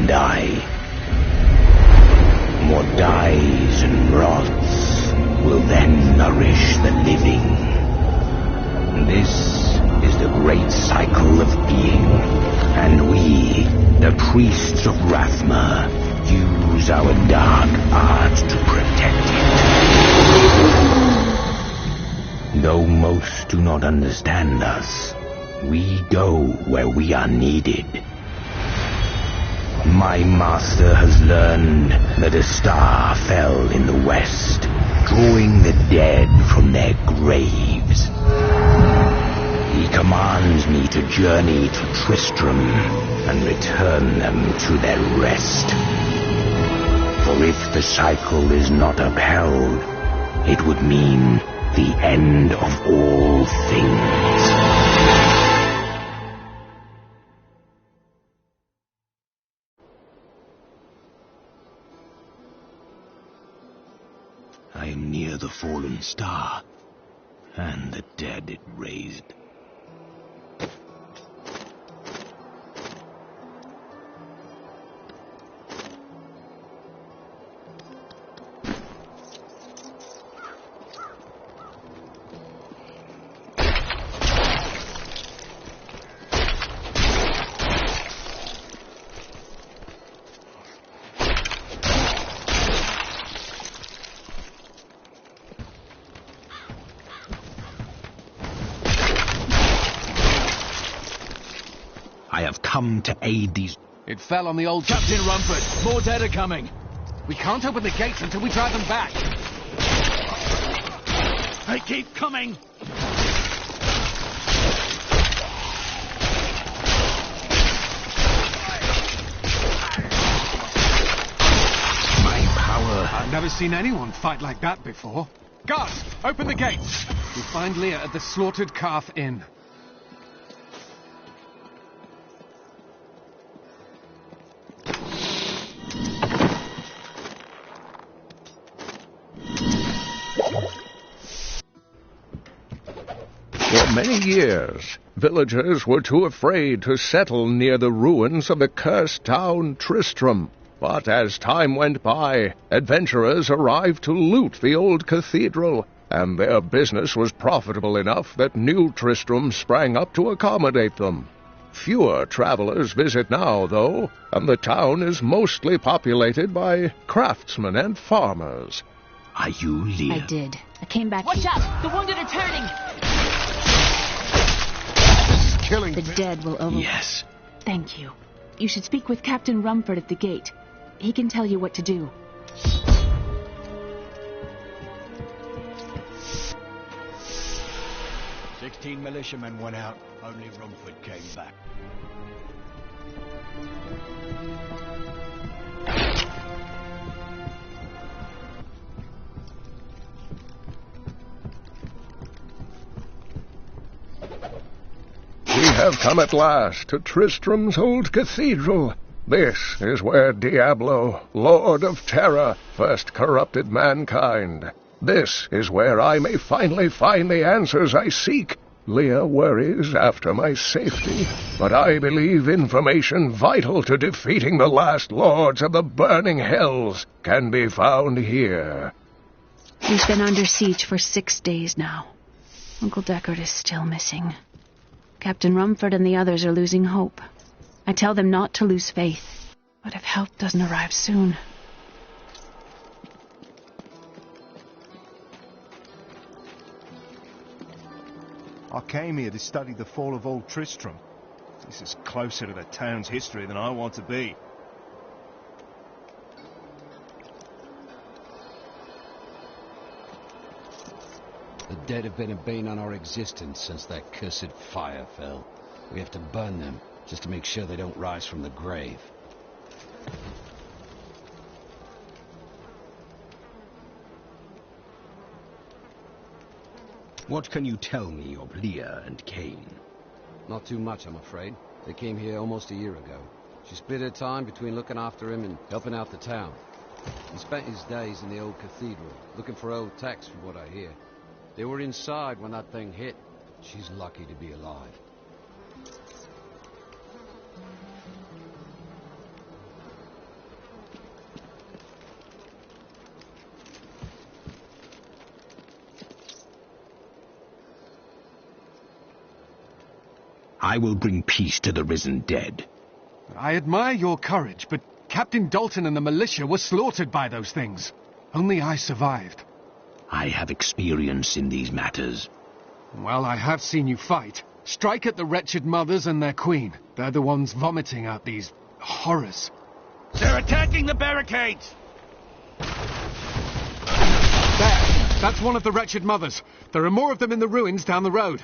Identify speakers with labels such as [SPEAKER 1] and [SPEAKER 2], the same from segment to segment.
[SPEAKER 1] and I. What dies and rots will then nourish the living. This is the great cycle of being, and we, the priests of Rathma, use our dark art to protect it. Though most do not understand us, we go where we are needed. My master has learned that a star fell in the west, drawing the dead from their graves. He commands me to journey to Tristram and return them to their rest. For if the cycle is not upheld, it would mean the end of all things. I am near the fallen star, and the dead it raised. I have come to aid these...
[SPEAKER 2] It fell on the old Captain Rumford. More dead are coming. We can't open the gates until we drive them back. They keep coming.
[SPEAKER 1] My power...
[SPEAKER 2] I've never seen anyone fight like that before. Guards, open the gates. We'll find Leah at the Slaughtered Calf Inn.
[SPEAKER 3] For many years, villagers were too afraid to settle near the ruins of the cursed town Tristram. But as time went by, adventurers arrived to loot the old cathedral, and their business was profitable enough that new Tristram sprang up to accommodate them. Fewer travelers visit now, though, and the town is mostly populated by craftsmen and farmers.
[SPEAKER 1] Are you Leah?
[SPEAKER 4] I did. I came back.
[SPEAKER 5] Watch out! The wounded are turning!
[SPEAKER 2] Killing
[SPEAKER 4] The dead will over...
[SPEAKER 1] Yes.
[SPEAKER 4] Thank you. You should speak with Captain Rumford at the gate. He can tell you what to do.
[SPEAKER 6] "16 militiamen went out. Only Rumford came back."
[SPEAKER 3] We have come at last to Tristram's old cathedral. This is where Daiblo, Lord of Terror, first corrupted mankind. This is where I may finally find the answers I seek. Leah worries after my safety, but I believe information vital to defeating the last lords of the burning hells can be found here.
[SPEAKER 4] We've been under siege for 6 days now. Uncle Deckard is still missing. Captain Rumford and the others are losing hope. I tell them not to lose faith, but if help doesn't arrive soon...
[SPEAKER 7] I came here to study the fall of old Tristram. This is closer to the town's history than I want to be.
[SPEAKER 6] The dead have been a bane on our existence since that cursed fire fell. We have to burn them, just to make sure they don't rise from the grave.
[SPEAKER 1] What can you tell me of Leah and Cain?
[SPEAKER 6] Not too much, I'm afraid. They came here almost a year ago. She split her time between looking after him and helping out the town. He spent his days in the old cathedral, looking for old texts from what I hear. They were inside when that thing hit. She's lucky to be alive.
[SPEAKER 1] I will bring peace to the risen dead.
[SPEAKER 2] I admire your courage, but Captain Dalton and the militia were slaughtered by those things. Only I survived.
[SPEAKER 1] I have experience in these matters.
[SPEAKER 2] Well, I have seen you fight. Strike at the wretched mothers and their queen. They're the ones vomiting out these horrors.
[SPEAKER 1] They're attacking the barricades!
[SPEAKER 2] There! That's one of the wretched mothers. There are more of them in the ruins down the road.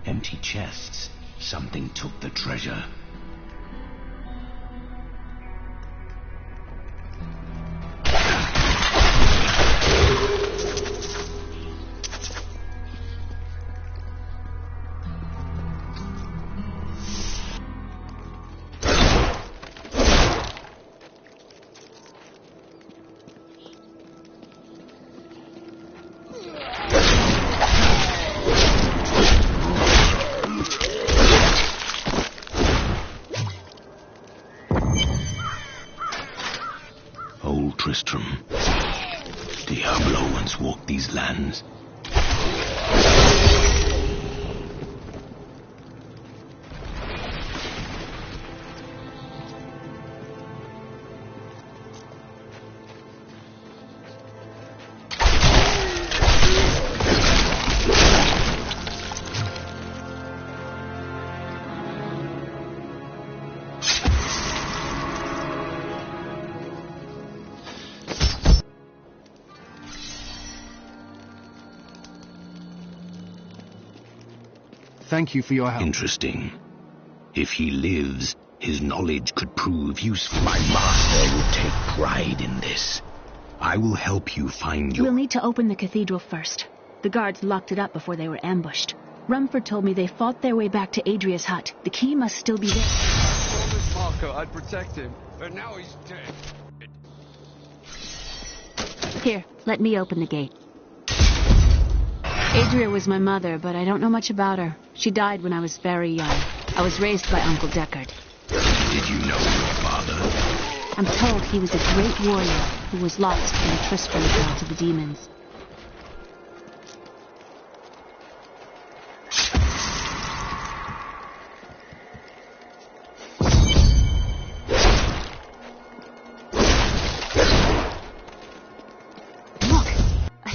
[SPEAKER 1] Empty chests. Something took the treasure. Old Tristram. Daiblo once walked these lands.
[SPEAKER 2] Thank you for your help.
[SPEAKER 1] Interesting. If he lives, his knowledge could prove useful. My master will take pride in this. I will help you find your...
[SPEAKER 4] We'll need to open the cathedral first. The guards locked it up before they were ambushed. Rumford told me they fought their way back to Adria's hut. The key must still be there.
[SPEAKER 6] I promised Marco I'd protect him, but now he's dead.
[SPEAKER 4] Here, let me open the gate. Adria was my mother, but I don't know much about her. She died when I was very young. I was raised by Uncle Deckard.
[SPEAKER 1] Did you know your father?
[SPEAKER 4] I'm told he was a great warrior who was lost when Tristram fell to the demons.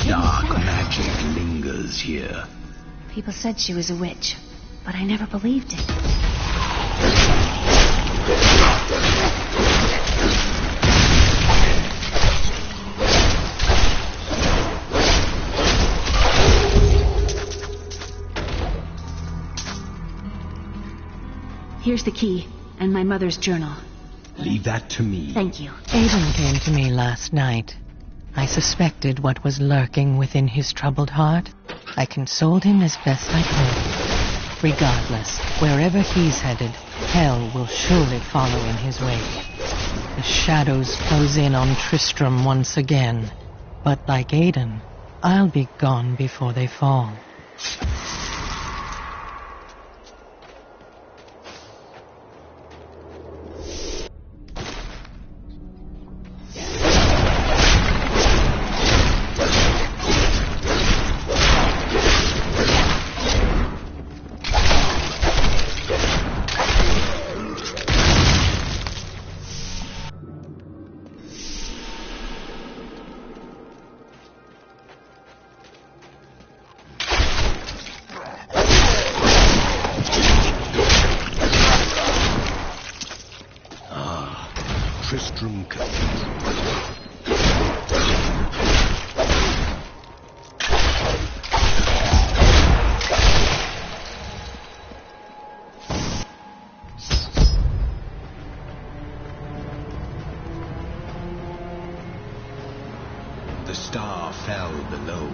[SPEAKER 1] Dark magic lingers here.
[SPEAKER 4] People said she was a witch, but I never believed it. Here's the key, and my mother's journal.
[SPEAKER 1] Leave that to me.
[SPEAKER 4] Thank you.
[SPEAKER 5] Aiden came to me last night. I suspected what was lurking within his troubled heart. I consoled him as best I could. Regardless, wherever he's headed, hell will surely follow in his wake. The shadows close in on Tristram once again. But like Aiden, I'll be gone before they fall.
[SPEAKER 1] Tristram Cathedral. The star fell below.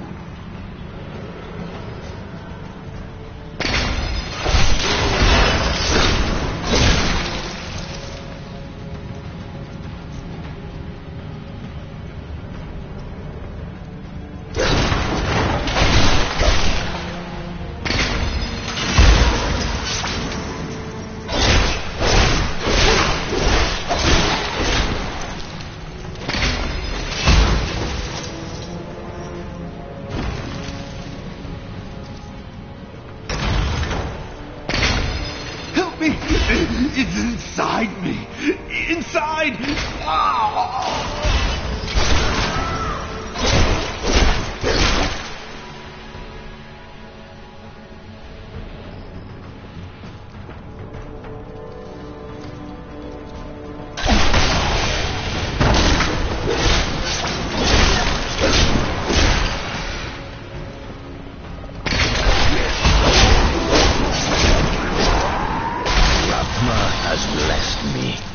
[SPEAKER 7] It's inside me. Inside.
[SPEAKER 1] Has blessed me.